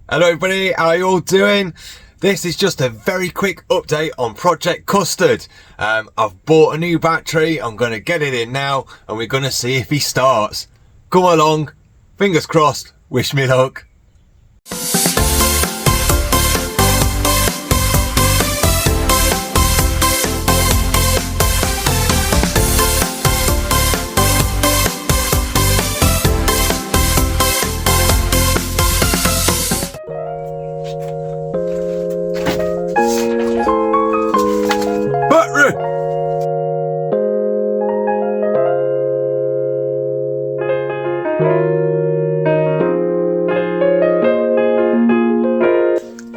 Hello everybody, how are you all doing? This is just a very quick update on Project Custard. I've bought a new battery, I'm going to get it in now and we're going to see if he starts. Come along, fingers crossed, wish me luck.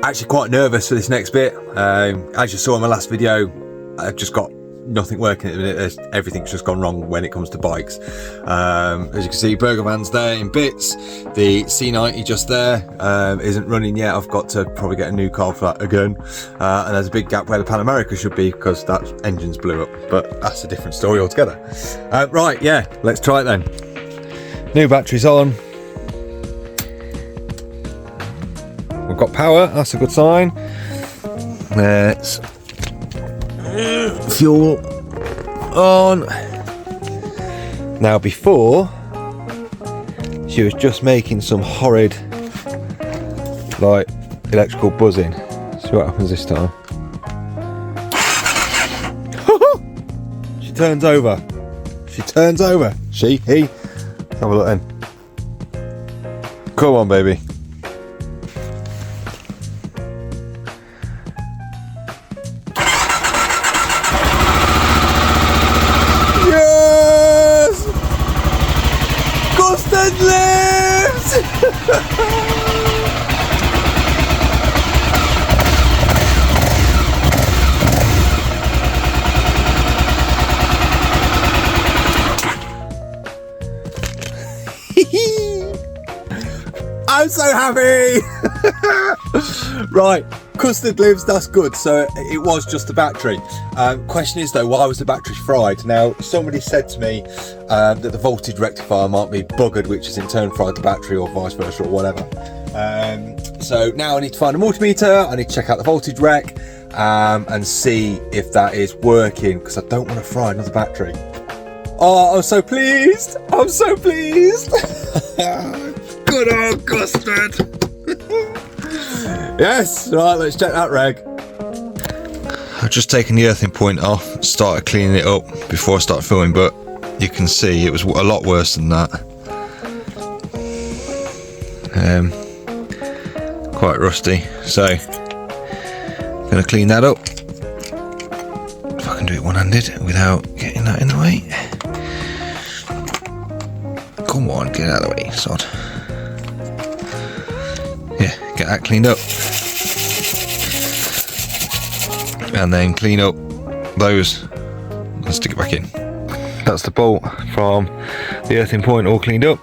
Actually quite nervous for this next bit. As you saw in my last video, I've just got nothing working at the minute. Everything's just gone wrong when it comes to bikes. As you can see, Burger Van's there in bits. The C90 just there isn't running yet. I've got to probably get a new car for that again. And there's a big gap where the Pan America should be because that engine's blew up, but that's a different story altogether. Right, yeah, let's try it then. New battery's on. We've got power, that's a good sign. Let's fuel on. Now before, she was just making some horrid like electrical buzzing. See what happens this time. She turns over. She turns over. He. Let's have a look then. Come on, baby. Custard Lives! I'm so happy! Right, Custard Lives, that's good. So it was just the battery. Question is though, why was the battery fried? Now, somebody said to me that the voltage rectifier might be buggered, which has in turn fried the battery or vice versa or whatever. So now I need to find a multimeter, I need to check out the voltage rec and see if that is working, because I don't want to fry another battery. Oh, I'm so pleased! I'm so pleased! Good old Custard! Yes, right, let's check that reg. I've just taken the earthing point off, started cleaning it up before I start filming, but you can see it was a lot worse than that. Quite rusty, so I'm going to clean that up. If I can do it one-handed without getting that in the way. Come on, get out of the way, sod. Yeah, get that cleaned up. And then clean up those and stick it back in. That's the bolt from the earthing point all cleaned up.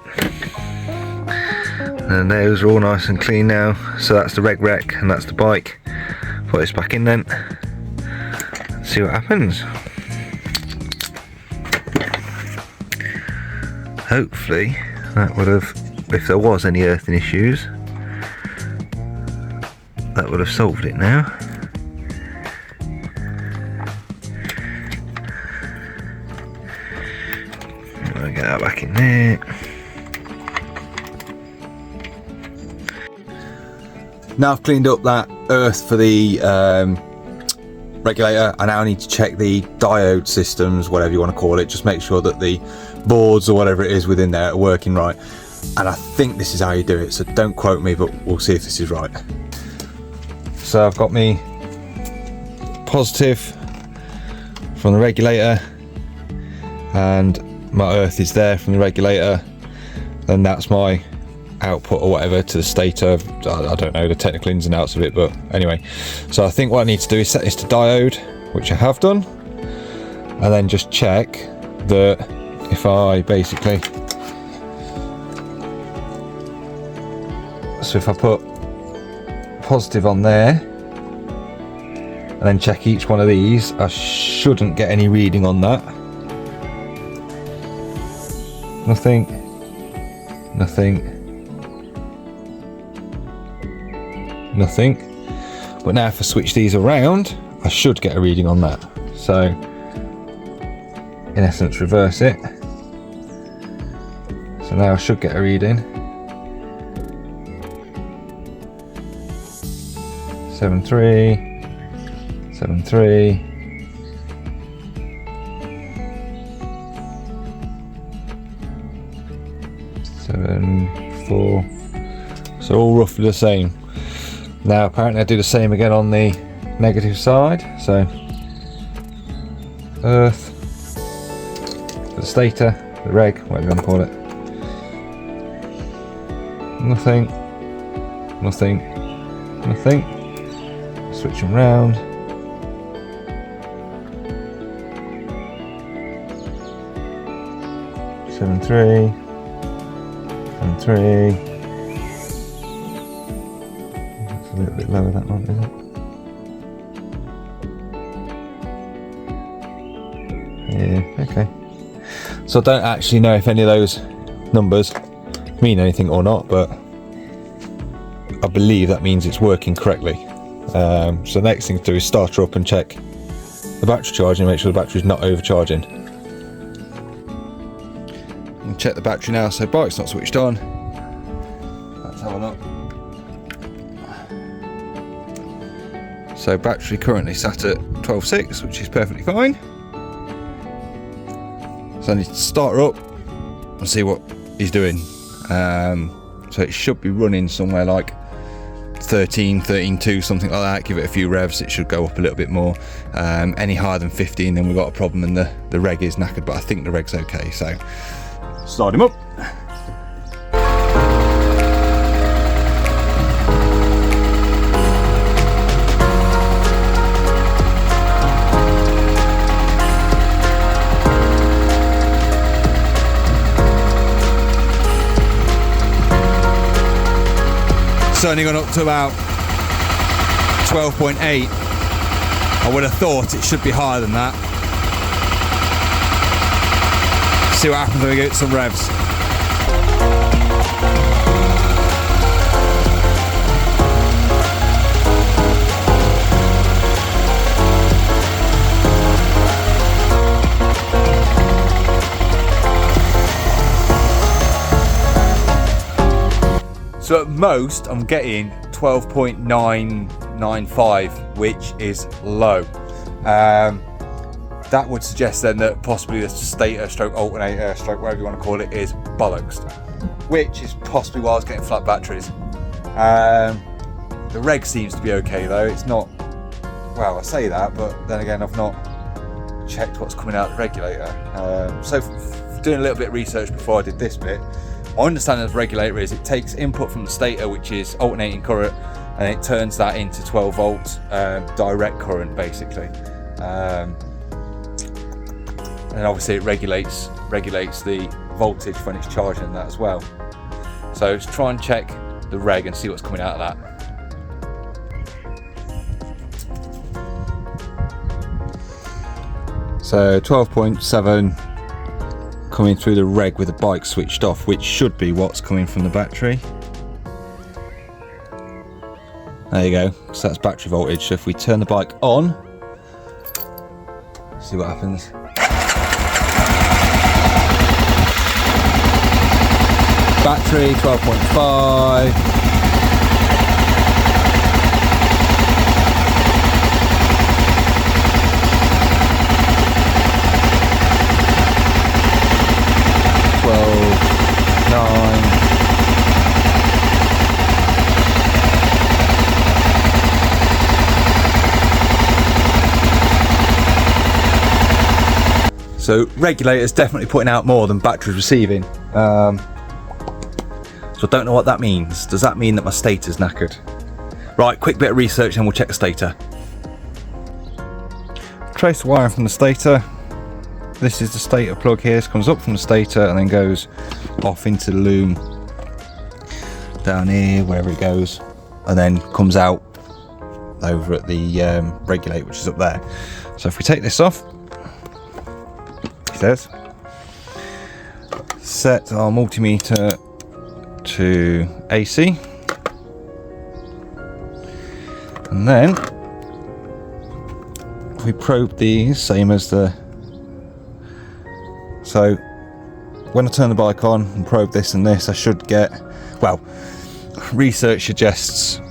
And those are all nice and clean now. So that's the reg and that's the bike. Put this back in then. See what happens. Hopefully that would have, if there was any earthing issues, that would have solved it now. Get that back in there. Now I've cleaned up that earth for the regulator, I now need to check the diode systems, whatever you want to call it, just make sure that the boards or whatever it is within there are working right. And I think this is how you do it, so don't quote me, but we'll see if this is right. So I've got me positive from the regulator and my earth is there from the regulator, and that's my output or whatever to the stator. I don't know the technical ins and outs of it, but anyway. So I think what I need to do is set this to diode, which I have done, and then just check that if I basically, so if I put positive on there and then check each one of these, I shouldn't get any reading on that. Nothing. nothing. But now if I switch these around, I should get a reading on that. So in essence, reverse it. So now I should get a reading. 7.3, 7.3. 7.4. So all roughly the same. Now apparently I do the same again on the negative side. So earth, the stator, the reg, whatever you want to call it. Nothing, nothing, nothing. Switch them round. Seven three. 7.3. That's a little bit lower, that one, is it? Yeah, okay. So I don't actually know if any of those numbers mean anything or not, but I believe that means it's working correctly. So the next thing to do is start her up and check the battery charging, make sure the battery's not overcharging. And check the battery now, so bike's not switched on. Let's have a look. So battery currently sat at 12.6, which is perfectly fine. So I need to start her up and see what he's doing. So it should be running somewhere like 13.2, something like that. Give it a few revs, it should go up a little bit more. Any higher than 15, then we've got a problem and the reg is knackered, but I think the reg's okay. So start him up. It's only gone up to about 12.8. I would have thought it should be higher than that. See what happens when we get some revs. So at most I'm getting 12.995, which is low. That would suggest then that possibly the stator stroke alternator stroke whatever you want to call it is bollocks, which is possibly why I was getting flat batteries. The reg seems to be okay though. It's not, well, I say that, but then again I've not checked what's coming out of the regulator. So doing a little bit of research before I did this bit, my understanding of the regulator is it takes input from the stator, which is alternating current, and it turns that into 12 volt direct current basically. And obviously it regulates the voltage when it's charging and that as well. So let's try and check the reg and see what's coming out of that. So 12.7 coming through the reg with the bike switched off, which should be what's coming from the battery. There you go, so that's battery voltage. So if we turn the bike on, see what happens. Battery 12.5. So regulator's definitely putting out more than battery's receiving. So I don't know what that means. Does that mean that my stator's knackered? Right, quick bit of research and we'll check the stator. Trace the wiring from the stator. This is the stator plug here. This comes up from the stator and then goes off into the loom down here, wherever it goes, and then comes out over at the regulator, which is up there. So if we take this off, it says set our multimeter to AC. And then we probe these, same as the... So when I turn the bike on and probe this and this, I should get, well, research suggests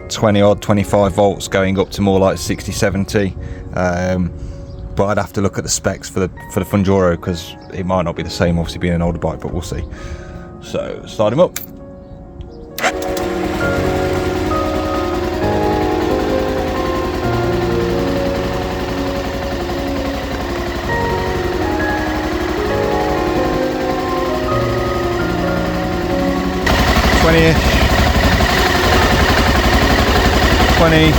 20 odd, 25 volts going up to more like 60, 70. But I'd have to look at the specs for the Funduro, because it might not be the same, obviously being an older bike, but we'll see. So start him up. Ish, 20.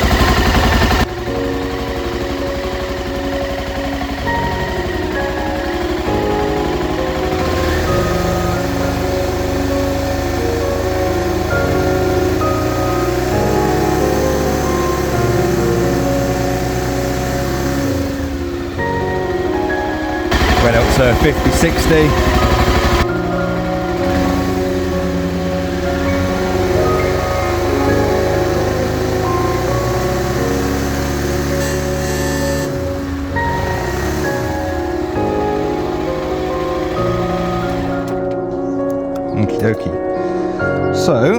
Went up to 50, 60. Okie dokie. So,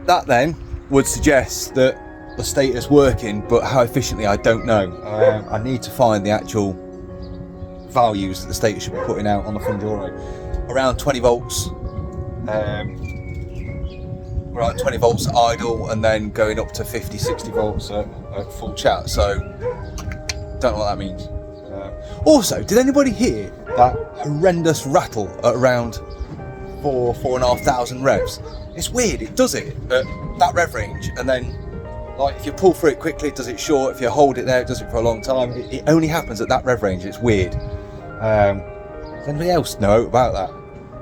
that then would suggest that the stator's working, but how efficiently I don't know. I need to find the actual values that the stator should be putting out on the Funduro. Around 20 volts. Around 20 volts at idle, and then going up to 50, 60 volts at full chat. So, don't know what that means. Also, did anybody hear that horrendous rattle at around 4,500 revs? It's weird, it does it at that rev range, and then like if you pull through it quickly it does it short, if you hold it there it does it for a long time. It only happens at that rev range, it's weird. Does anybody else know about that?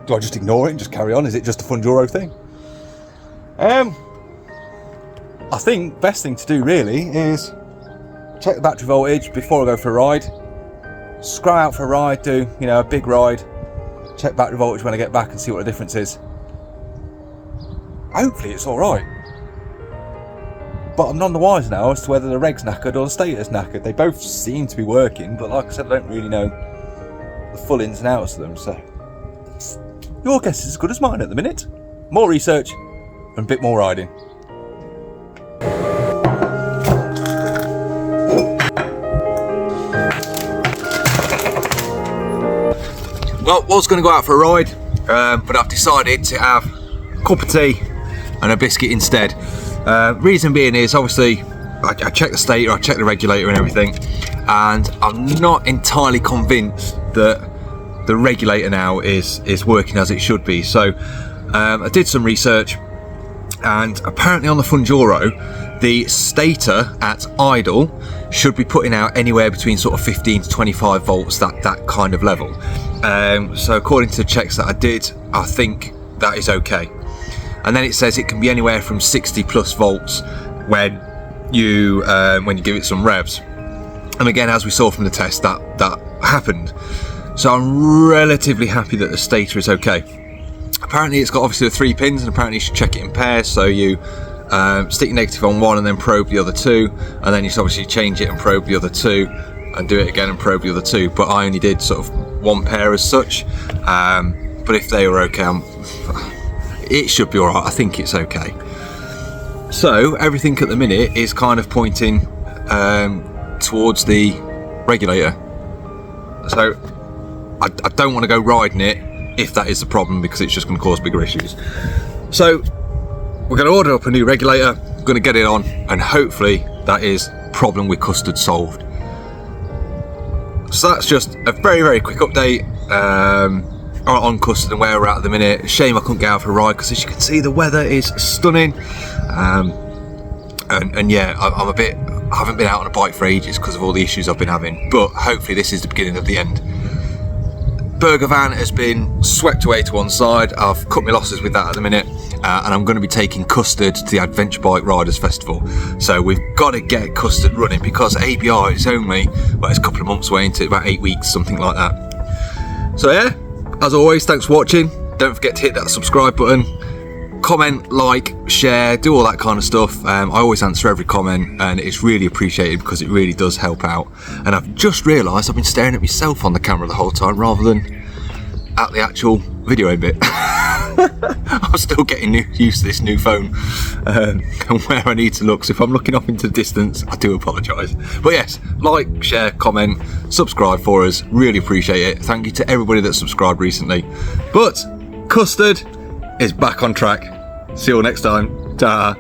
Do I just ignore it and just carry on? Is it just a Funduro thing? I think best thing to do really is check the battery voltage before I go for a ride. Scry out for a ride, do, you know, a big ride, check battery voltage when I get back and see what the difference is. Hopefully it's alright. But I'm none the wiser now as to whether the reg's knackered or the stator's knackered. They both seem to be working, but like I said, I don't really know the full ins and outs of them, so your guess is as good as mine at the minute. More research and a bit more riding. Well, was going to go out for a ride, but I've decided to have a cup of tea and a biscuit instead. Reason being is, obviously, I checked the stator, I checked the regulator and everything, and I'm not entirely convinced that the regulator now is working as it should be. So I did some research, and apparently on the Funduro, the stator at idle should be putting out anywhere between sort of 15 to 25 volts, that kind of level. So according to the checks that I did, I think that is okay. And then it says it can be anywhere from 60 plus volts when you give it some revs. And again, as we saw from the test, that happened. So I'm relatively happy that the stator is okay. Apparently it's got obviously the 3 pins, and apparently you should check it in pairs. So you stick your negative on one and then probe the other 2, and then you obviously change it and probe the other 2 and do it again and probe the other 2. But I only did sort of 1 pair as such. But if they were okay, it should be alright. I think it's okay. So everything at the minute is kind of pointing towards the regulator. So I don't want to go riding it if that is the problem, because it's just going to cause bigger issues. So we're going to order up a new regulator, we're going to get it on, and hopefully that is problem with Custard solved. So that's just a very, very quick update on Custard and where we're at the minute. Shame I couldn't get out for a ride, because as you can see the weather is stunning. And yeah, I haven't been out on a bike for ages because of all the issues I've been having, but hopefully this is the beginning of the end. Burger van has been swept away to one side. I've cut my losses with that at the minute, and I'm going to be taking Custard to the Adventure Bike Riders Festival. So we've got to get Custard running, because ABR is only, well, it's a couple of months away, into about 8 weeks, something like that. So yeah, as always, thanks for watching. don't forget to hit that subscribe button. Comment, like, share, do all that kind of stuff. I always answer every comment, and it's really appreciated because it really does help out. And I've just realised I've been staring at myself on the camera the whole time rather than at the actual video bit. I'm still getting used to this new phone and where I need to look. So if I'm looking off into the distance, I do apologise. But yes, like, share, comment, subscribe for us. Really appreciate it. Thank you to everybody that subscribed recently. But Custard is back on track. See you all next time. Ta.